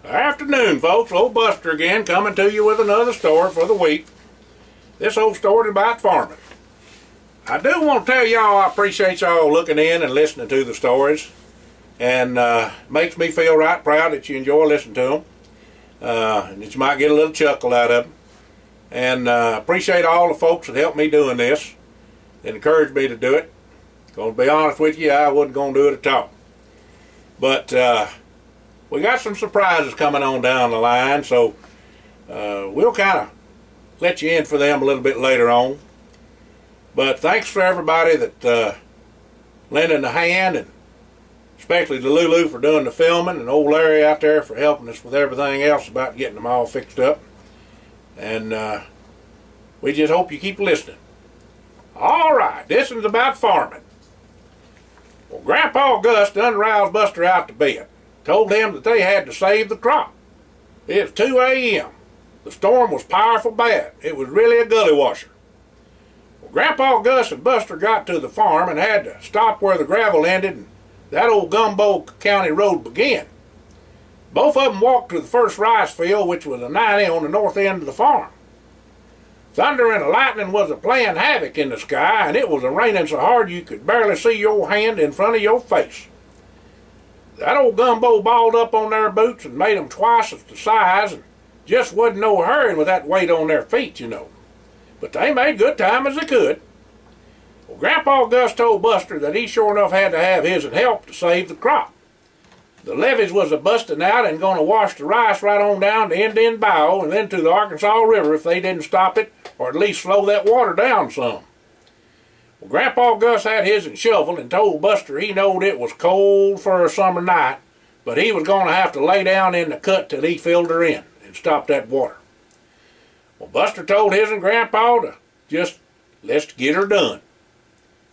Afternoon, folks. Old Buster again, coming to you with another story for the week. This old story is about farming. I do want to tell y'all I appreciate y'all looking in and listening to the stories, and makes me feel right proud that you enjoy listening to them, and that you might get a little chuckle out of them. And appreciate all the folks that helped me doing this and encouraged me to do it. Going to be honest with you, I wasn't going to do it at all. But we got some surprises coming on down the line, so we'll kind of let you in for them a little bit later on. But thanks for everybody that lending a hand, and especially to Lulu for doing the filming, and old Larry out there for helping us with everything else about getting them all fixed up. And we just hope you keep listening. All right, this is about farming. Well, Grandpa Gus done roused Buster out to bed. Told him that they had to save the crop. It was 2 a.m. The storm was powerful bad. It was really a gully washer. Well, Grandpa Gus and Buster got to the farm and had to stop where the gravel ended and that old Gumbo County road began. Both of them walked to the first rice field, which was a 90 on the north end of the farm. Thunder and lightning was playing havoc in the sky, and it was raining so hard you could barely see your hand in front of your face. That old Gumbo balled up on their boots and made them twice the size, and just wasn't no hurrying with that weight on their feet, you know. But they made good time as they could. Well, Grandpa Gus told Buster that he sure enough had to have his help to save the crop. The levees was busting out and going to wash the rice right on down to Indian Bayou and then to the Arkansas River if they didn't stop it, or at least slow that water down some. Well, Grandpa Gus had his shovel and told Buster he knowed it was cold for a summer night, but he was going to have to lay down in the cut till he filled her in and stop that water. Well, Buster told his and Grandpa to just let's get her done.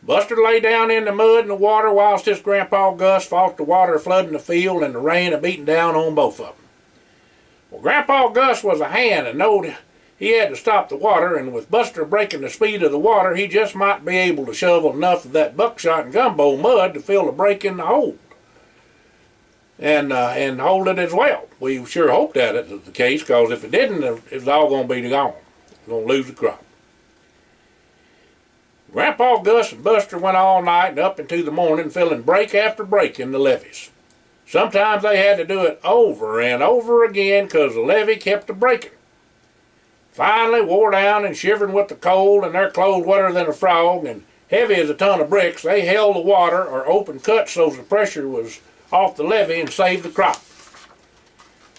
Buster lay down in the mud and the water whilst his Grandpa Gus fought the water flooding the field and the rain beating down on both of them. Well, Grandpa Gus was a hand and knowed he had to stop the water, and with Buster breaking the speed of the water, he just might be able to shovel enough of that buckshot and gumbo mud to fill a break in the hole. And hold it as well. We sure hoped that it was the case, because if it didn't, it was all going to be gone. We're going to lose the crop. Grandpa Gus and Buster went all night and up into the morning filling break after break in the levees. Sometimes they had to do it over and over again because the levee kept breaking. Finally, wore down and shivering with the cold and their clothes wetter than a frog and heavy as a ton of bricks, they held the water or opened cuts so the pressure was off the levee and saved the crop.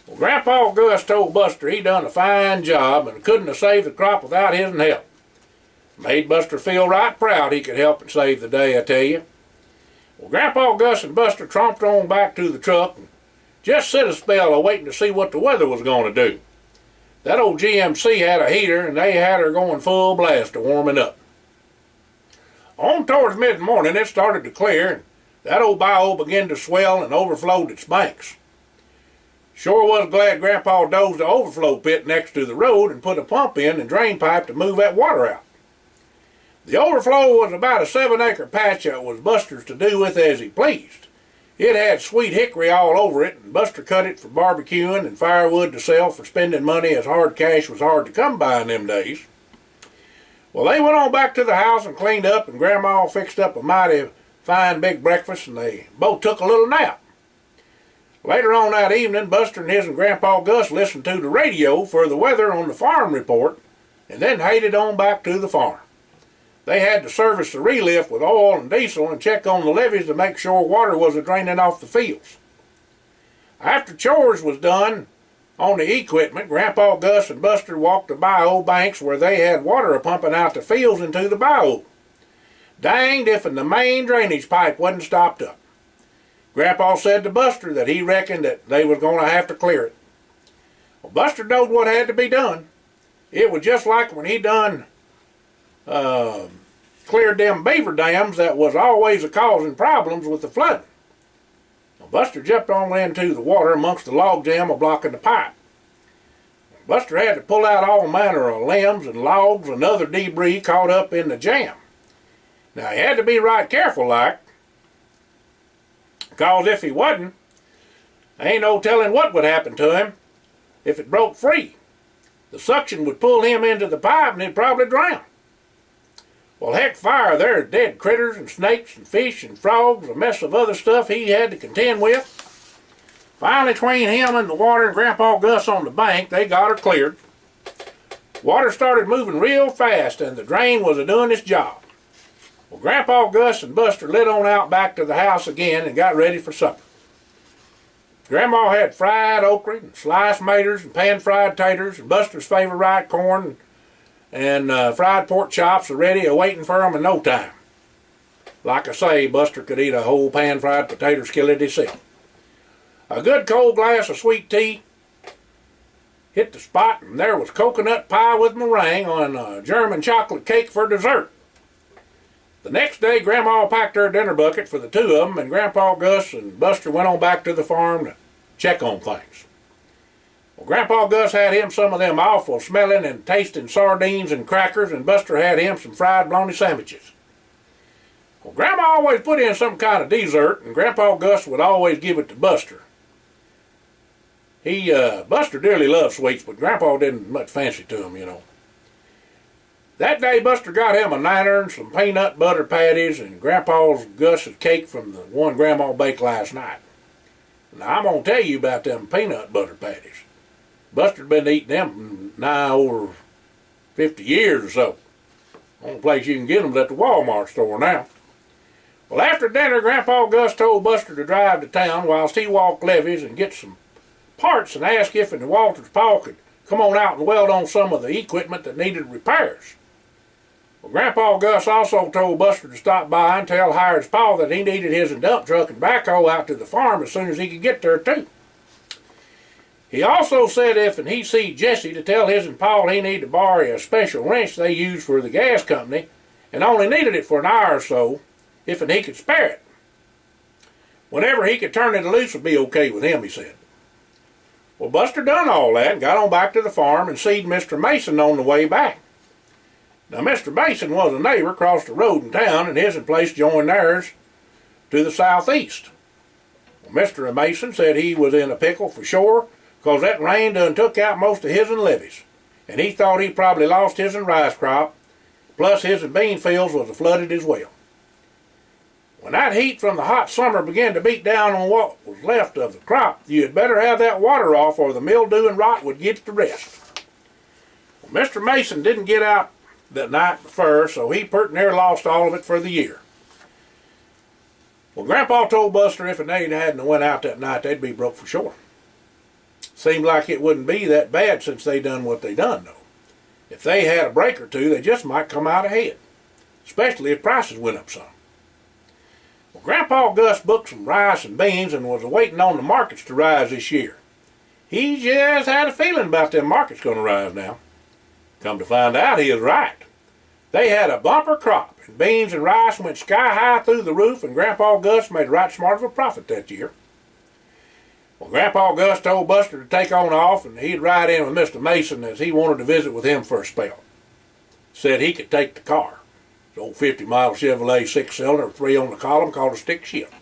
Well, Grandpa Gus told Buster he done a fine job and couldn't have saved the crop without his help. Made Buster feel right proud he could help and save the day, I tell you. Well, Grandpa Gus and Buster tromped on back to the truck and just sit a spell waiting to see what the weather was going to do. That old GMC had a heater and they had her going full blast to warm it up. On towards mid-morning it started to clear and that old bayou began to swell and overflowed its banks. Sure was glad Grandpa dozed the overflow pit next to the road and put a pump in and drain pipe to move that water out. The overflow was about a 7-acre patch that was Buster's to do with as he pleased. It had sweet hickory all over it, and Buster cut it for barbecuing and firewood to sell for spending money as hard cash was hard to come by in them days. Well, they went on back to the house and cleaned up, and Grandma fixed up a mighty fine big breakfast, and they both took a little nap. Later on that evening, Buster and his and Grandpa Gus listened to the radio for the weather on the farm report, and then headed on back to the farm. They had to service the relift with oil and diesel and check on the levees to make sure water wasn't draining off the fields. After chores was done on the equipment, Grandpa Gus and Buster walked the bayou banks where they had water pumping out the fields into the bayou. Danged if the main drainage pipe wasn't stopped up. Grandpa said to Buster that he reckoned that they was going to have to clear it. Well, Buster knowed what had to be done. It was just like when he done cleared them beaver dams that was always causing problems with the flooding. Well, Buster jumped on into the water amongst the log jam blocking the pipe. Buster had to pull out all manner of limbs and logs and other debris caught up in the jam. Now he had to be right careful like, because if he wasn't, Ain't no telling what would happen to him if it broke free. The suction would pull him into the pipe and he'd probably drown. Well, heck fire, there's dead critters and snakes and fish and frogs, a mess of other stuff he had to contend with. Finally, between him and the water and Grandpa Gus on the bank, they got her cleared. Water started moving real fast and the drain was a-doing its job. Well, Grandpa Gus and Buster lit on out back to the house again and got ready for supper. Grandma had fried okra and sliced maters and pan-fried taters and Buster's favorite corn and fried pork chops are ready awaiting for him in no time. Like I say, Buster could eat a whole pan-fried potato skillet himself. A good cold glass of sweet tea hit the spot, and there was coconut pie with meringue on a German chocolate cake for dessert. The next day, Grandma packed her dinner bucket for the two of them, and Grandpa Gus and Buster went on back to the farm to check on things. Well, Grandpa Gus had him some of them awful smelling and tasting sardines and crackers, and Buster had him some fried bologna sandwiches. Well, Grandma always put in some kind of dessert, and Grandpa Gus would always give it to Buster. Buster dearly loved sweets, but Grandpa didn't much fancy to him, you know. That day, Buster got him a niner and some peanut butter patties and Grandpa Gus's cake from the one Grandma baked last night. Now, I'm going to tell you about them peanut butter patties. Buster's been eating them nigh over 50 years or so. Only place you can get them is at the Walmart store now. Well, after dinner, Grandpa Gus told Buster to drive to town whilst he walked levees and get some parts and ask if and Walter's pa could come on out and weld on some of the equipment that needed repairs. Well, Grandpa Gus also told Buster to stop by and tell Hired's pa that he needed his dump truck and backhoe out to the farm as soon as he could get there too. He also said if and he see Jesse to tell his and pa he needed to borrow a special wrench they use for the gas company and only needed it for an hour or so, if and he could spare it. Whenever he could turn it loose would be okay with him, he said. Well, Buster done all that and got on back to the farm and seed Mr. Mason on the way back. Now, Mr. Mason was a neighbor across the road in town, and his place joined theirs to the southeast. Well, Mr. Mason said he was in a pickle for sure, because that rain done took out most of his levees, and he thought he probably lost his rice crop, plus his bean fields was flooded as well. When that heat from the hot summer began to beat down on what was left of the crop, you had better have that water off or the mildew and rot would get the rest. Well, Mr. Mason didn't get out that night before, so he pert near lost all of it for the year. Well, Grandpa told Buster if they hadn't went out that night, they'd be broke for sure. Seemed like it wouldn't be that bad since they done what they done, though. If they had a break or two, they just might come out ahead, especially if prices went up some. Well, Grandpa Gus booked some rice and beans and was waiting on the markets to rise this year. He just had a feeling about them markets going to rise now. Come to find out, he was right. They had a bumper crop, and beans and rice went sky high through the roof, and Grandpa Gus made right smart of a profit that year. Well, Grandpa Gus told Buster to take on off, and he'd ride in with Mr. Mason as he wanted to visit with him for a spell. Said he could take the car. It's old 50-mile Chevrolet 6-cylinder with 3 on the column called a stick shift.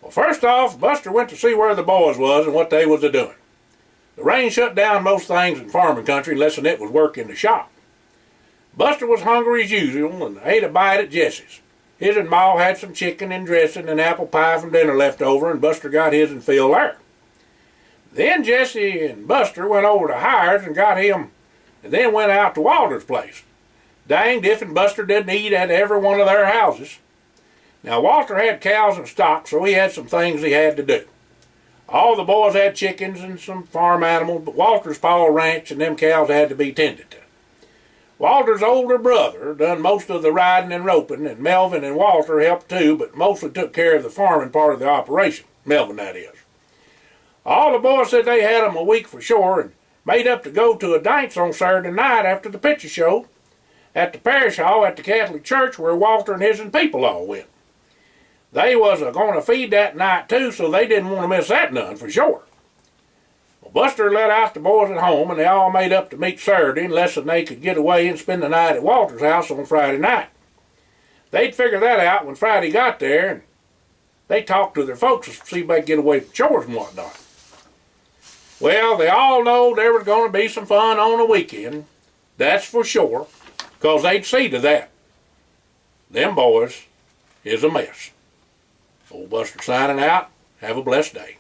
Well, first off, Buster went to see where the boys was and what they was a-doing. The rain shut down most things in farming country unless than it was work in the shop. Buster was hungry as usual and ate a bite at Jesse's. His and Ma had some chicken and dressing and apple pie from dinner left over, and Buster got his and Phil there. Then Jesse and Buster went over to Hired's and got him, and then went out to Walter's place. Danged if and Buster didn't eat at every one of their houses. Now, Walter had cows and stock, so he had some things he had to do. All the boys had chickens and some farm animals, but Walter's pa ranched and them cows had to be tended to. Walter's older brother done most of the riding and roping, and Melvin and Walter helped too, but mostly took care of the farming part of the operation. Melvin, that is. All the boys said they had 'em a week for sure, and made up to go to a dance on Saturday night after the picture show at the parish hall at the Catholic church where Walter and his people all went. They was going to feed that night too, so they didn't want to miss that none for sure. Well, Buster let out the boys at home, and they all made up to meet Saturday unless they could get away and spend the night at Walter's house on Friday night. They'd figure that out when Friday got there, and they talked to their folks to see if they could get away from chores and whatnot. Well, they all know there was going to be some fun on the weekend. That's for sure, because they'd see to that. Them boys is a mess. Old Buster signing out. Have a blessed day.